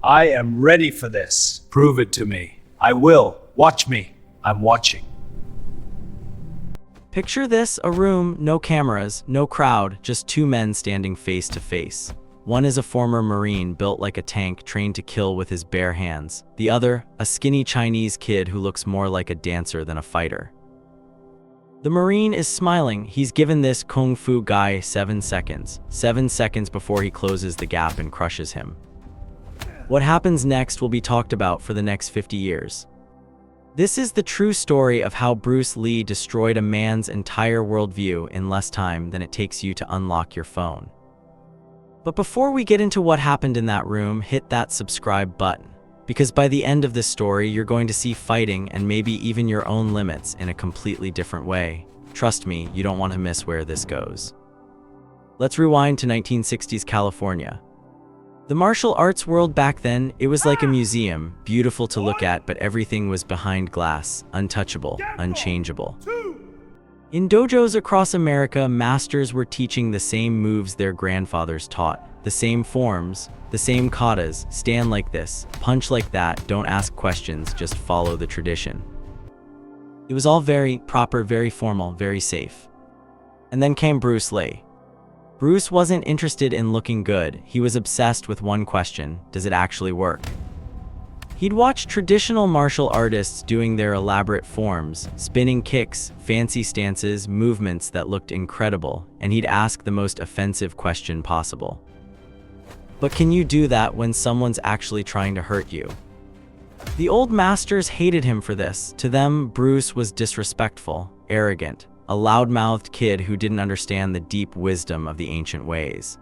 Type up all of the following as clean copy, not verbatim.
I am ready for this. Prove it to me. I will. Watch me. I'm watching. Picture this, a room, no cameras, no crowd, just two men standing face to face. One is a former Marine built like a tank, trained to kill with his bare hands. The other, a skinny Chinese kid who looks more like a dancer than a fighter. The Marine is smiling. He's given this kung fu guy 7 seconds. 7 seconds before he closes the gap and crushes him. What happens next will be talked about for the next 50 years. This is the true story of how Bruce Lee destroyed a man's entire worldview in less time than it takes you to unlock your phone. But before we get into what happened in that room, hit that subscribe button. Because by the end of this story, you're going to see fighting and maybe even your own limits in a completely different way. Trust me, you don't want to miss where this goes. Let's rewind to 1960s California. The martial arts world back then, it was like a museum, beautiful to look at, but everything was behind glass, untouchable, unchangeable. In dojos across America, masters were teaching the same moves their grandfathers taught, the same forms, the same katas: stand like this, punch like that, don't ask questions, just follow the tradition. It was all very proper, very formal, very safe. And then came Bruce Lee. Bruce wasn't interested in looking good, he was obsessed with one question: does it actually work? He'd watch traditional martial artists doing their elaborate forms, spinning kicks, fancy stances, movements that looked incredible, and he'd ask the most offensive question possible. But can you do that when someone's actually trying to hurt you? The old masters hated him for this. To them, Bruce was disrespectful, arrogant, a loud-mouthed kid who didn't understand the deep wisdom of the ancient ways.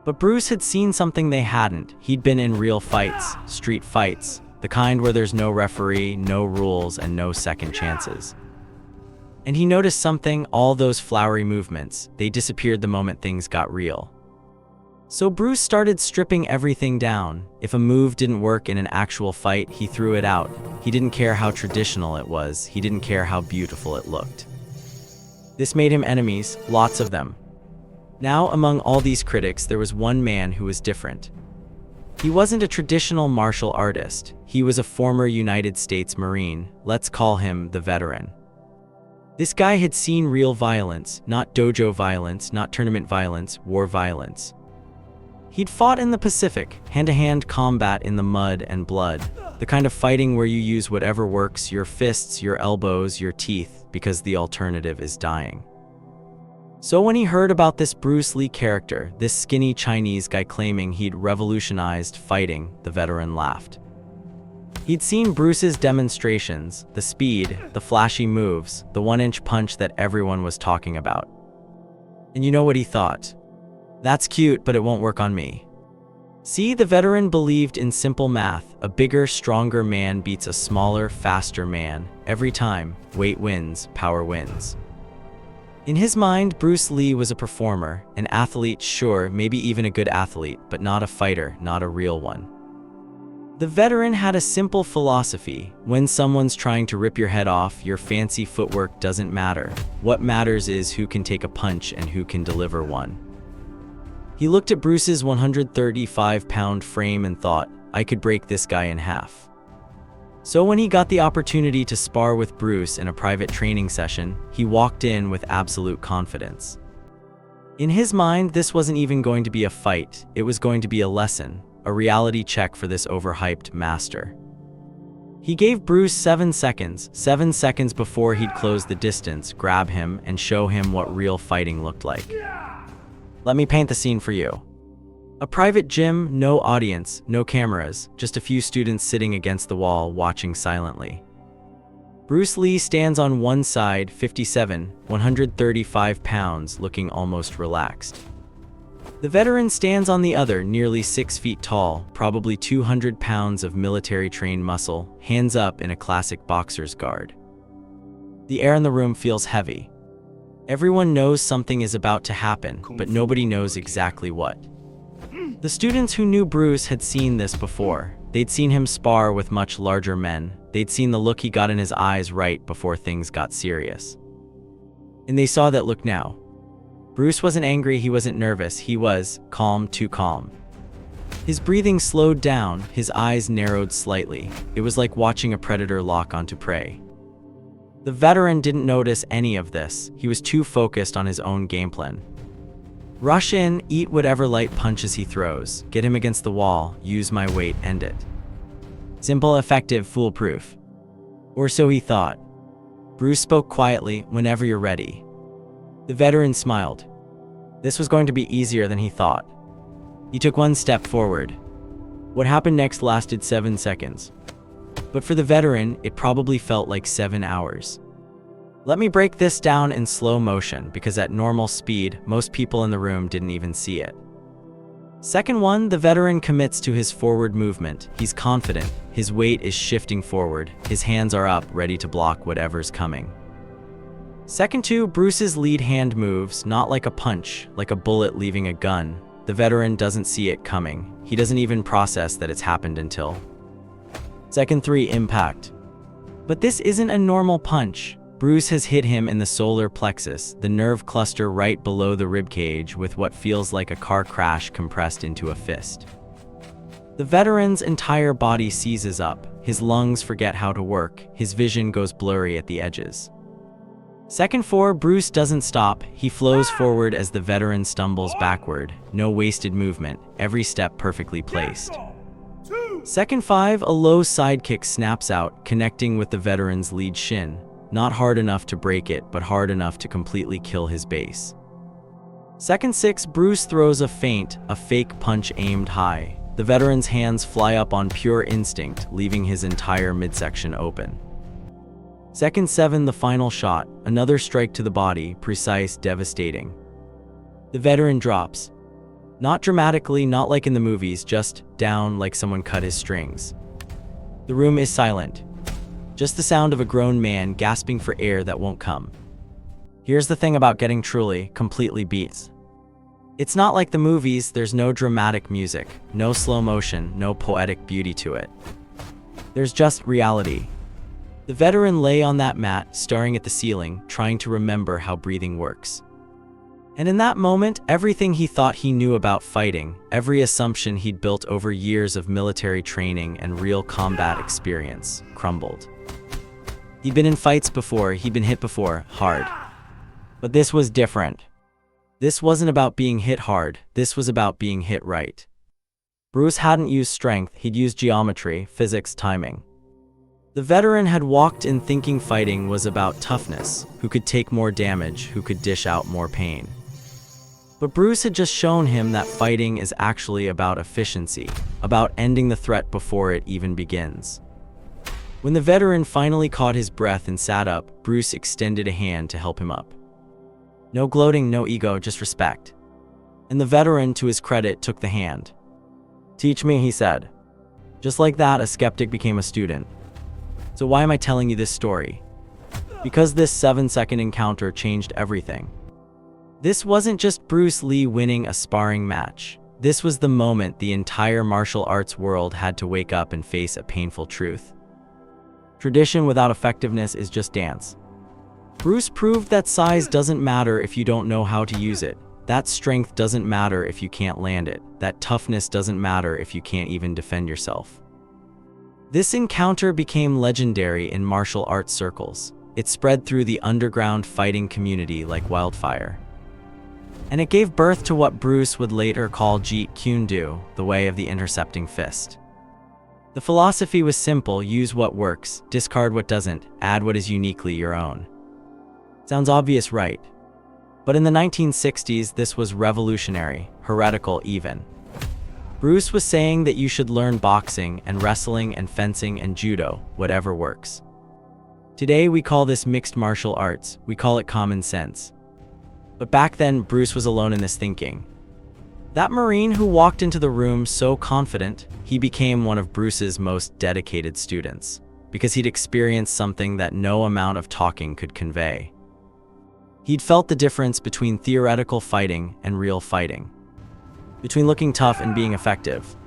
But Bruce had seen something they hadn't. He'd been in real fights, street fights, the kind where there's no referee, no rules, and no second chances. And he noticed something: all those flowery movements, they disappeared the moment things got real. So Bruce started stripping everything down. If a move didn't work in an actual fight, he threw it out. He didn't care how traditional it was, he didn't care how beautiful it looked. This made him enemies, lots of them. Now, among all these critics, there was one man who was different. He wasn't a traditional martial artist. He was a former United States Marine. Let's call him the veteran. This guy had seen real violence, not dojo violence, not tournament violence, war violence. He'd fought in the Pacific, hand-to-hand combat in the mud and blood, the kind of fighting where you use whatever works, your fists, your elbows, your teeth, because the alternative is dying. So when he heard about this Bruce Lee character, this skinny Chinese guy claiming he'd revolutionized fighting, the veteran laughed. He'd seen Bruce's demonstrations, the speed, the flashy moves, the one-inch punch that everyone was talking about. And you know what he thought? That's cute, but it won't work on me. See, the veteran believed in simple math. A bigger, stronger man beats a smaller, faster man. Every time, weight wins, power wins. In his mind, Bruce Lee was a performer, an athlete, sure, maybe even a good athlete, but not a fighter, not a real one. The veteran had a simple philosophy: when someone's trying to rip your head off, your fancy footwork doesn't matter. What matters is who can take a punch and who can deliver one. He looked at Bruce's 135-pound frame and thought, I could break this guy in half. So when he got the opportunity to spar with Bruce in a private training session, he walked in with absolute confidence. In his mind, this wasn't even going to be a fight, it was going to be a lesson, a reality check for this overhyped master. He gave Bruce 7 seconds before he'd close the distance, grab him, and show him what real fighting looked like. Let me paint the scene for you. A private gym, no audience, no cameras, just a few students sitting against the wall watching silently. Bruce Lee stands on one side, 57, 135 pounds, looking almost relaxed. The veteran stands on the other, nearly 6 feet tall, probably 200 pounds of military-trained muscle, hands up in a classic boxer's guard. The air in the room feels heavy. Everyone knows something is about to happen, but nobody knows exactly what. The students who knew Bruce had seen this before. They'd seen him spar with much larger men. They'd seen the look he got in his eyes right before things got serious. And they saw that look now. Bruce wasn't angry, he wasn't nervous, he was calm, too calm. His breathing slowed down, his eyes narrowed slightly. It was like watching a predator lock onto prey. The veteran didn't notice any of this. He was too focused on his own game plan. Rush in, eat whatever light punches he throws, get him against the wall, use my weight, end it. Simple, effective, foolproof. Or so he thought. Bruce spoke quietly, "Whenever you're ready." The veteran smiled. This was going to be easier than he thought. He took one step forward. What happened next lasted 7 seconds. But for the veteran, it probably felt like 7 hours. Let me break this down in slow motion, because at normal speed, most people in the room didn't even see it. Second one, the veteran commits to his forward movement. He's confident. His weight is shifting forward. His hands are up, ready to block whatever's coming. Second two, Bruce's lead hand moves, not like a punch, like a bullet leaving a gun. The veteran doesn't see it coming. He doesn't even process that it's happened until. Second three, impact. But this isn't a normal punch. Bruce has hit him in the solar plexus, the nerve cluster right below the ribcage, with what feels like a car crash compressed into a fist. The veteran's entire body seizes up. His lungs forget how to work. His vision goes blurry at the edges. Second four, Bruce doesn't stop. He flows forward as the veteran stumbles backward. No wasted movement, every step perfectly placed. Second five, a low side kick snaps out, connecting with the veteran's lead shin. Not hard enough to break it, but hard enough to completely kill his base. Second six, Bruce throws a feint, a fake punch aimed high. The veteran's hands fly up on pure instinct, leaving his entire midsection open. Second seven, the final shot, another strike to the body, precise, devastating. The veteran drops. Not dramatically, not like in the movies, just down like someone cut his strings. The room is silent. Just the sound of a grown man gasping for air that won't come. Here's the thing about getting truly, completely beats. It's not like the movies. There's no dramatic music, no slow motion, no poetic beauty to it. There's just reality. The veteran lay on that mat, staring at the ceiling, trying to remember how breathing works. And in that moment, everything he thought he knew about fighting, every assumption he'd built over years of military training and real combat experience, crumbled. He'd been in fights before, he'd been hit before, hard. But this was different. This wasn't about being hit hard, this was about being hit right. Bruce hadn't used strength, he'd used geometry, physics, timing. The veteran had walked in thinking fighting was about toughness, who could take more damage, who could dish out more pain. But Bruce had just shown him that fighting is actually about efficiency, about ending the threat before it even begins. When the veteran finally caught his breath and sat up, Bruce extended a hand to help him up. No gloating, no ego, just respect. And the veteran, to his credit, took the hand. "Teach me," he said. Just like that, a skeptic became a student. So why am I telling you this story? Because this 7-second encounter changed everything. This wasn't just Bruce Lee winning a sparring match. This was the moment the entire martial arts world had to wake up and face a painful truth. Tradition without effectiveness is just dance. Bruce proved that size doesn't matter if you don't know how to use it. That strength doesn't matter if you can't land it. That toughness doesn't matter if you can't even defend yourself. This encounter became legendary in martial arts circles. It spread through the underground fighting community like wildfire. And it gave birth to what Bruce would later call Jeet Kune Do, the way of the intercepting fist. The philosophy was simple: use what works, discard what doesn't, add what is uniquely your own. Sounds obvious, right? But in the 1960s, this was revolutionary, heretical even. Bruce was saying that you should learn boxing and wrestling and fencing and judo, whatever works. Today we call this mixed martial arts, we call it common sense. But back then, Bruce was alone in this thinking. That Marine who walked into the room so confident, he became one of Bruce's most dedicated students, because he'd experienced something that no amount of talking could convey. He'd felt the difference between theoretical fighting and real fighting, between looking tough and being effective.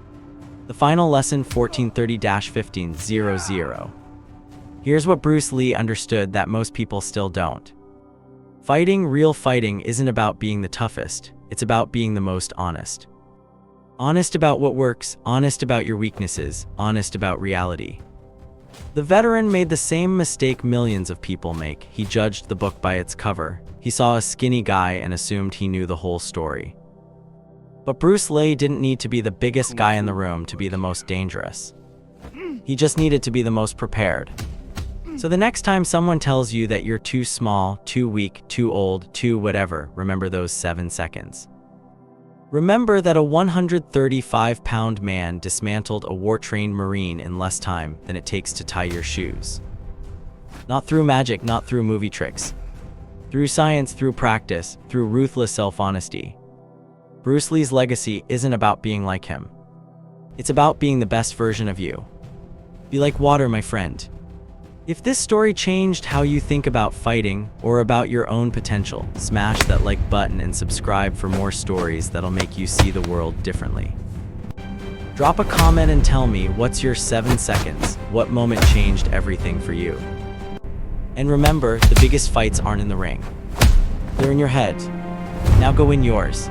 The final lesson, 1430-1500. Here's what Bruce Lee understood that most people still don't. Fighting, real fighting, isn't about being the toughest, it's about being the most honest. Honest about what works, honest about your weaknesses, honest about reality. The veteran made the same mistake millions of people make. He judged the book by its cover. He saw a skinny guy and assumed he knew the whole story. But Bruce Lee didn't need to be the biggest guy in the room to be the most dangerous. He just needed to be the most prepared. So the next time someone tells you that you're too small, too weak, too old, too whatever, remember those 7 seconds. Remember that a 135-pound man dismantled a war-trained Marine in less time than it takes to tie your shoes. Not through magic, not through movie tricks. Through science, through practice, through ruthless self-honesty. Bruce Lee's legacy isn't about being like him. It's about being the best version of you. Be like water, my friend. If this story changed how you think about fighting or about your own potential, smash that like button and subscribe for more stories that'll make you see the world differently. Drop a comment and tell me what's your 7 seconds, what moment changed everything for you. And remember, the biggest fights aren't in the ring. They're in your head. Now go win yours.